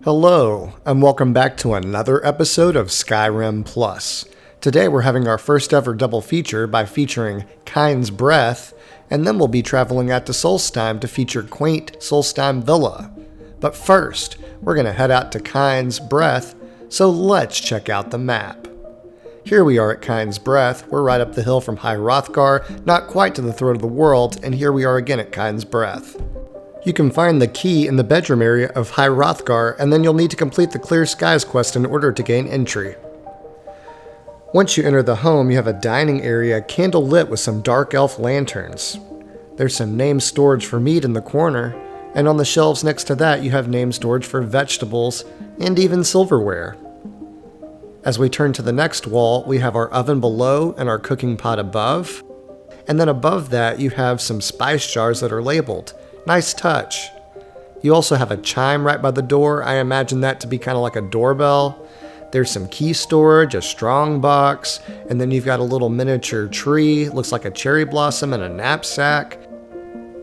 Hello, and welcome back to another episode of Skyrim Plus. Today we're having our first ever double feature by featuring Kynes Breath, and then we'll be traveling out to Solstheim to feature Quaint Solstheim Villa. But first, we're going to head out to Kynes Breath, so let's check out the map. Here we are at Kynes Breath. We're right up the hill from High Hrothgar, not quite to the throat of the world, and here we are again at Kynes Breath. You can find the key in the bedroom area of High Hrothgar, and then you'll need to complete the Clear Skies quest in order to gain entry. Once you enter the home, you have a dining area candle lit with some dark elf lanterns. There's some name storage for meat in the corner, and on the shelves next to that you have name storage for vegetables and even silverware. As we turn to the next wall, we have our oven below and our cooking pot above, and then above that you have some spice jars that are labeled. Nice touch. You also have a chime right by the door. I imagine that to be kind of like a doorbell. There's some key storage, a strong box, and then you've got a little miniature tree. Looks like a cherry blossom and a knapsack.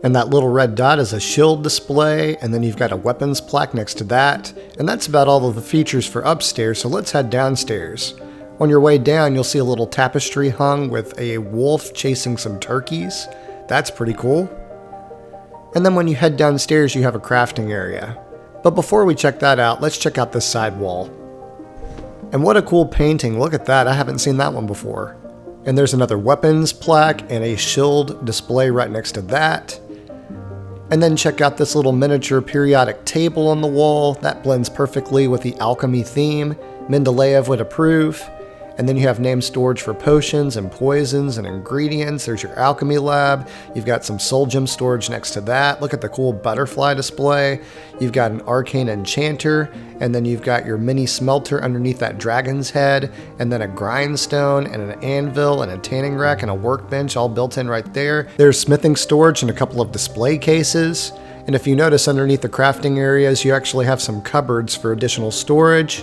And that little red dot is a shield display, and then you've got a weapons plaque next to that. And that's about all of the features for upstairs, so let's head downstairs. On your way down, you'll see a little tapestry hung with a wolf chasing some turkeys. That's pretty cool. And then when you head downstairs, you have a crafting area. But before we check that out, let's check out this side wall. And what a cool painting, look at that, I haven't seen that one before. And there's another weapons plaque and a shield display right next to that. And then check out this little miniature periodic table on the wall, that blends perfectly with the alchemy theme. Mendeleev would approve. And then you have name storage for potions and poisons and ingredients. There's your alchemy lab. You've got some soul gem storage next to that. Look at the cool butterfly display. You've got an arcane enchanter, and then you've got your mini smelter underneath that dragon's head, and then a grindstone and an anvil and a tanning rack and a workbench all built in right there. There's smithing storage and a couple of display cases. And if you notice underneath the crafting areas, you actually have some cupboards for additional storage.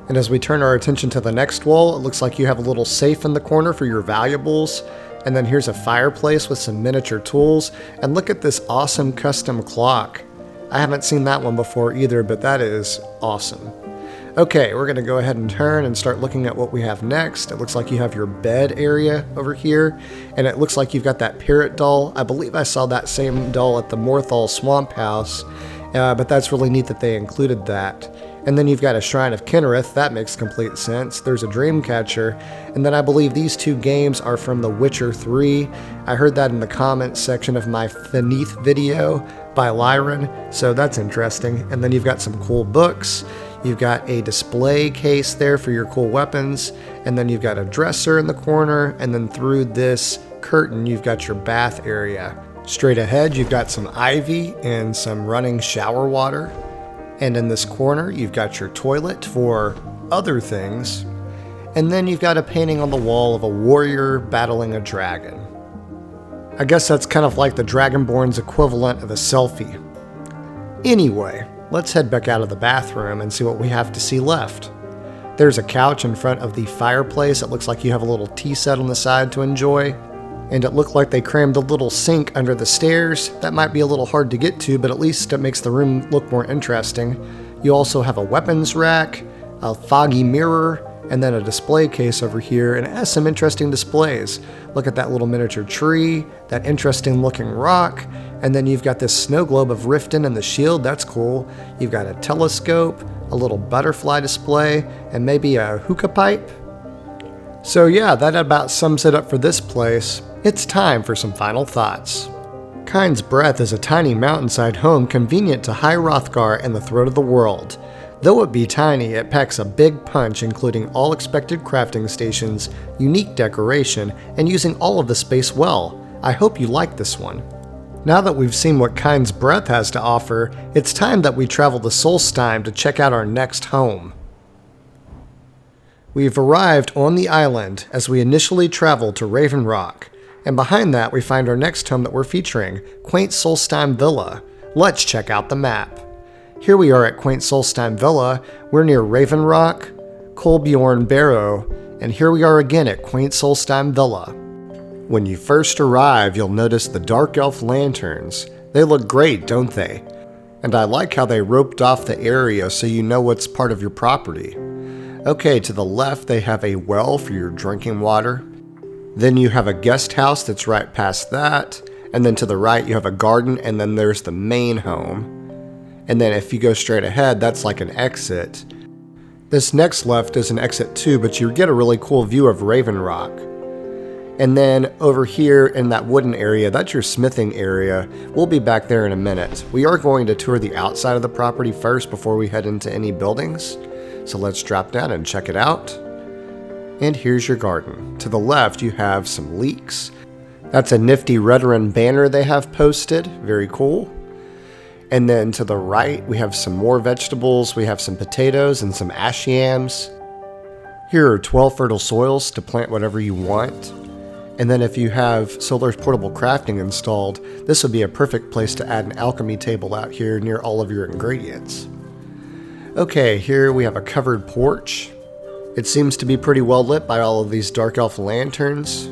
And as we turn our attention to the next wall, it looks like you have a little safe in the corner for your valuables. And then here's a fireplace with some miniature tools. And look at this awesome custom clock. I haven't seen that one before either, but that is awesome. Okay, we're going to go ahead and turn and start looking at what we have next. It looks like you have your bed area over here. And it looks like you've got that parrot doll. I believe I saw that same doll at the Morthal Swamp House. But that's really neat that they included that. And then you've got a Shrine of Kinnereth, that makes complete sense. There's a Dreamcatcher, and then I believe these two games are from The Witcher 3. I heard that in the comments section of my Fineath video by Lyron, so that's interesting. And then you've got some cool books. You've got a display case there for your cool weapons, and then you've got a dresser in the corner, and then through this curtain you've got your bath area. Straight ahead you've got some ivy and some running shower water. And in this corner, you've got your toilet for other things. And then you've got a painting on the wall of a warrior battling a dragon. I guess that's kind of like the Dragonborn's equivalent of a selfie. Anyway, let's head back out of the bathroom and see what we have to see left. There's a couch in front of the fireplace. It looks like you have a little tea set on the side to enjoy. And it looked like they crammed a little sink under the stairs. That might be a little hard to get to, but at least it makes the room look more interesting. You also have a weapons rack, a foggy mirror, and then a display case over here, and it has some interesting displays. Look at that little miniature tree, that interesting looking rock, and then you've got this snow globe of Riften and the shield, that's cool. You've got a telescope, a little butterfly display, and maybe a hookah pipe. So yeah, that about sums it up for this place. It's time for some final thoughts. Kynes Breath is a tiny mountainside home convenient to High Hrothgar and the throat of the world. Though it be tiny, it packs a big punch, including all expected crafting stations, unique decoration, and using all of the space well. I hope you like this one. Now that we've seen what Kynes Breath has to offer, it's time that we travel to Solstheim to check out our next home. We've arrived on the island as we initially travel to Raven Rock, and behind that we find our next home that we're featuring, Quaint Solstheim Villa. Let's check out the map. Here we are at Quaint Solstheim Villa. We're near Raven Rock, Kolbjorn Barrow, and here we are again at Quaint Solstheim Villa. When you first arrive, you'll notice the dark elf lanterns. They look great, don't they? And I like how they roped off the area so you know what's part of your property. Okay, to the left they have a well for your drinking water. Then you have a guest house that's right past that. And then to the right you have a garden, and then there's the main home. And then if you go straight ahead, that's like an exit. This next left is an exit too, but you get a really cool view of Raven Rock. And then over here in that wooden area, that's your smithing area. We'll be back there in a minute. We are going to tour the outside of the property first before we head into any buildings. So let's drop down and check it out. And here's your garden. To the left, you have some leeks. That's a nifty Redoran banner they have posted. Very cool. And then to the right, we have some more vegetables. We have some potatoes and some ash yams. Here are 12 fertile soils to plant whatever you want. And then if you have Solar's Portable Crafting installed, this would be a perfect place to add an alchemy table out here near all of your ingredients. Okay, here we have a covered porch. It seems to be pretty well lit by all of these dark elf lanterns.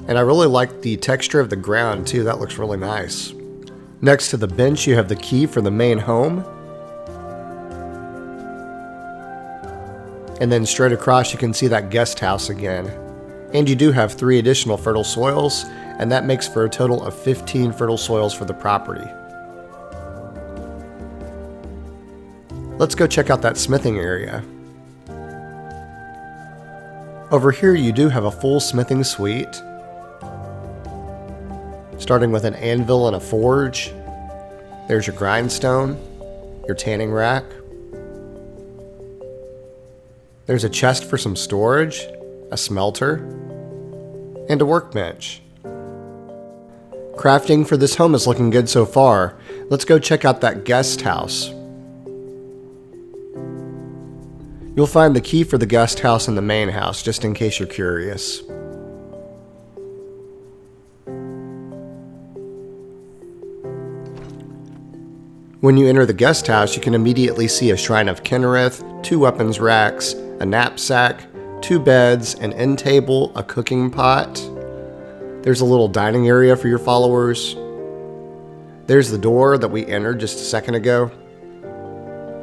And I really like the texture of the ground too, that looks really nice. Next to the bench you have the key for the main home. And then straight across you can see that guest house again. And you do have 3 additional fertile soils, and that makes for a total of 15 fertile soils for the property. Let's go check out that smithing area. Over here you do have a full smithing suite, starting with an anvil and a forge. There's your grindstone, your tanning rack. There's a chest for some storage, a smelter, and a workbench. Crafting for this home is looking good so far. Let's go check out that guest house. You'll find the key for the guest house in the main house, just in case you're curious. When you enter the guest house, you can immediately see a shrine of Kinnereth, 2 weapons racks, a knapsack, 2 beds, an end table, a cooking pot. There's a little dining area for your followers. There's the door that we entered just a second ago.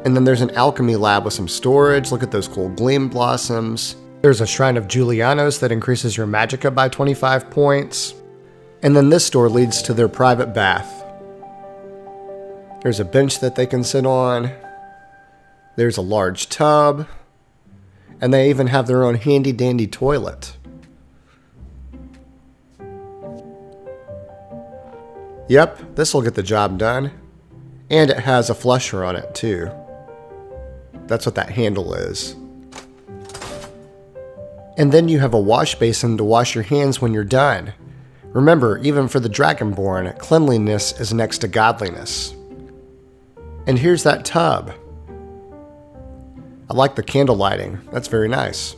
And then there's an alchemy lab with some storage. Look at those cool gleam blossoms. There's a shrine of Julianos that increases your magicka by 25 points. And then this door leads to their private bath. There's a bench that they can sit on. There's a large tub. And they even have their own handy dandy toilet. Yep, this will get the job done. And it has a flusher on it too. That's what that handle is. And then you have a wash basin to wash your hands when you're done. Remember, even for the Dragonborn, cleanliness is next to godliness. And here's that tub. I like the candle lighting. That's very nice.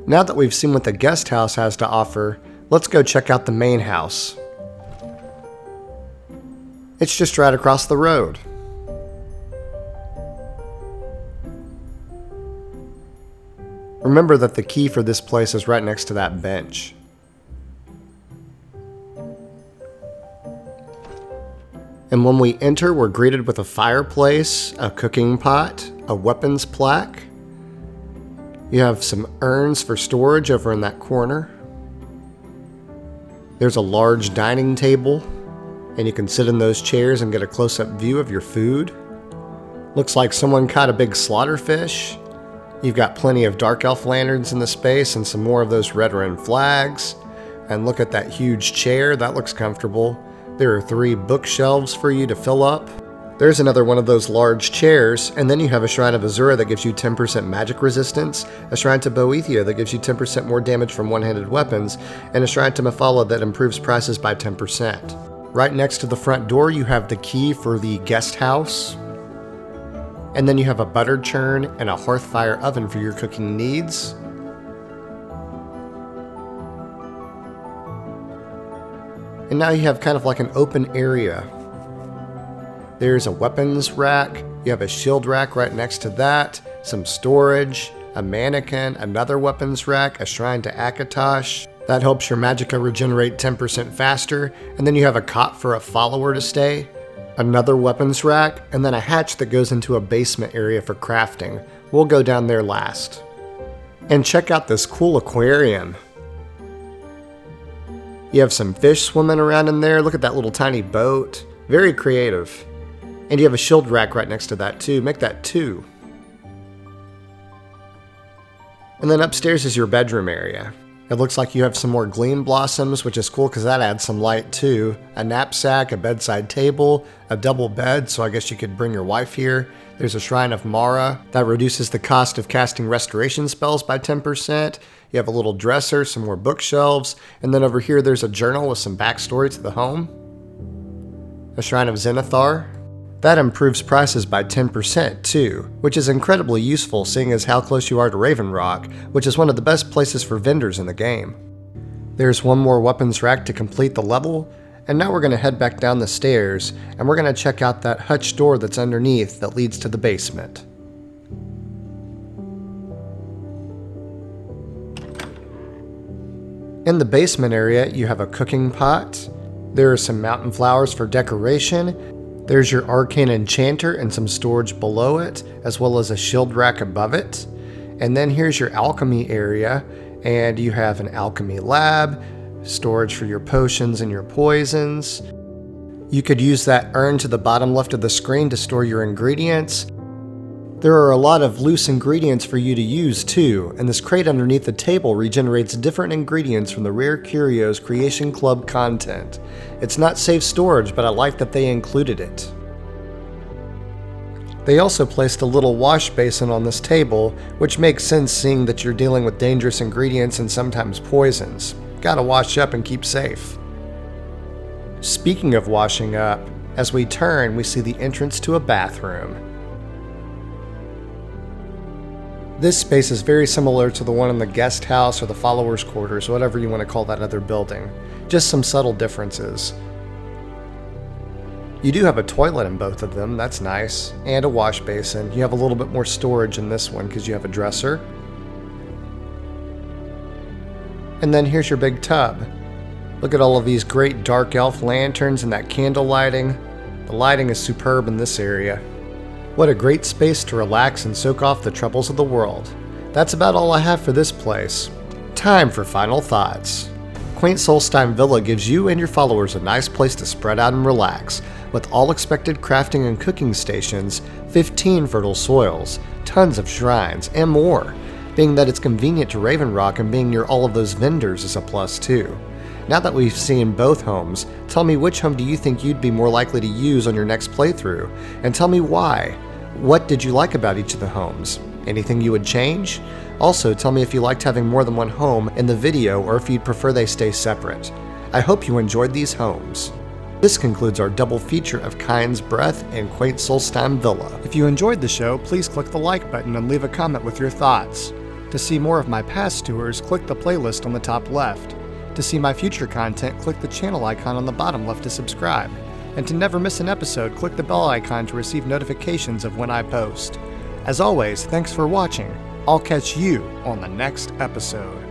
Now that we've seen what the guest house has to offer, let's go check out the main house. It's just right across the road. Remember that the key for this place is right next to that bench. And when we enter, we're greeted with a fireplace, a cooking pot, a weapons plaque. You have some urns for storage over in that corner. There's a large dining table, and you can sit in those chairs and get a close-up view of your food. Looks like someone caught a big slaughterfish. You've got plenty of dark elf lanterns in the space and some more of those Redoran flags. And look at that huge chair, that looks comfortable. There are 3 bookshelves for you to fill up. There's another one of those large chairs, and then you have a Shrine of Azura that gives you 10% magic resistance, a Shrine to Boethia that gives you 10% more damage from one-handed weapons, and a Shrine to Mephala that improves prices by 10%. Right next to the front door you have the key for the guest house, and then you have a butter churn and a hearth fire oven for your cooking needs. And now you have kind of like an open area. There's a weapons rack, you have a shield rack right next to that, some storage, a mannequin, another weapons rack, a shrine to Akatosh. That helps your magicka regenerate 10% faster, and then you have a cot for a follower to stay. another weapons rack, and then a hatch that goes into a basement area for crafting. We'll go down there last. And check out this cool aquarium. You have some fish swimming around in there. Look at that little tiny boat. Very creative. And you have a shield rack right next to that too. Make that 2. And then upstairs is your bedroom area. It looks like you have some more gleam blossoms, which is cool because that adds some light too. A knapsack, a bedside table, a double bed, so I guess you could bring your wife here. There's a Shrine of Mara. That reduces the cost of casting restoration spells by 10%. You have a little dresser, some more bookshelves, and then over here there's a journal with some backstory to the home. A Shrine of Zenithar. That improves prices by 10% too, which is incredibly useful seeing as how close you are to Raven Rock, which is one of the best places for vendors in the game. There's one more weapons rack to complete the level, and now we're going to head back down the stairs, and we're going to check out that hutch door that's underneath that leads to the basement. In the basement area, you have a cooking pot. There are some mountain flowers for decoration. There's your arcane enchanter and some storage below it, as well as a shield rack above it. And then here's your alchemy area, and you have an alchemy lab, storage for your potions and your poisons. You could use that urn to the bottom left of the screen to store your ingredients. There are a lot of loose ingredients for you to use too, and this crate underneath the table regenerates different ingredients from the Rare Curios Creation Club content. It's not safe storage, but I like that they included it. They also placed a little wash basin on this table, which makes sense seeing that you're dealing with dangerous ingredients and sometimes poisons. Gotta wash up and keep safe. Speaking of washing up, as we turn, we see the entrance to a bathroom. This space is very similar to the one in the guest house or the followers' quarters, whatever you want to call that other building. Just some subtle differences. You do have a toilet in both of them, that's nice, and a wash basin. You have a little bit more storage in this one because you have a dresser. And then here's your big tub. Look at all of these great dark elf lanterns and that candle lighting. The lighting is superb in this area. What a great space to relax and soak off the troubles of the world. That's about all I have for this place. Time for final thoughts. Quaint Solstheim Villa gives you and your followers a nice place to spread out and relax, with all expected crafting and cooking stations, 15 fertile soils, tons of shrines, and more. Being that it's convenient to Raven Rock and being near all of those vendors is a plus too. Now that we've seen both homes, tell me which home do you think you'd be more likely to use on your next playthrough, and tell me why. What did you like about each of the homes? Anything you would change? Also, tell me if you liked having more than one home in the video or if you'd prefer they stay separate. I hope you enjoyed these homes. This concludes our double feature of Kynes Breath and Quaint Solstheim Villa. If you enjoyed the show, please click the like button and leave a comment with your thoughts. To see more of my past tours, click the playlist on the top left. To see my future content, click the channel icon on the bottom left to subscribe. And to never miss an episode, click the bell icon to receive notifications of when I post. As always, thanks for watching. I'll catch you on the next episode.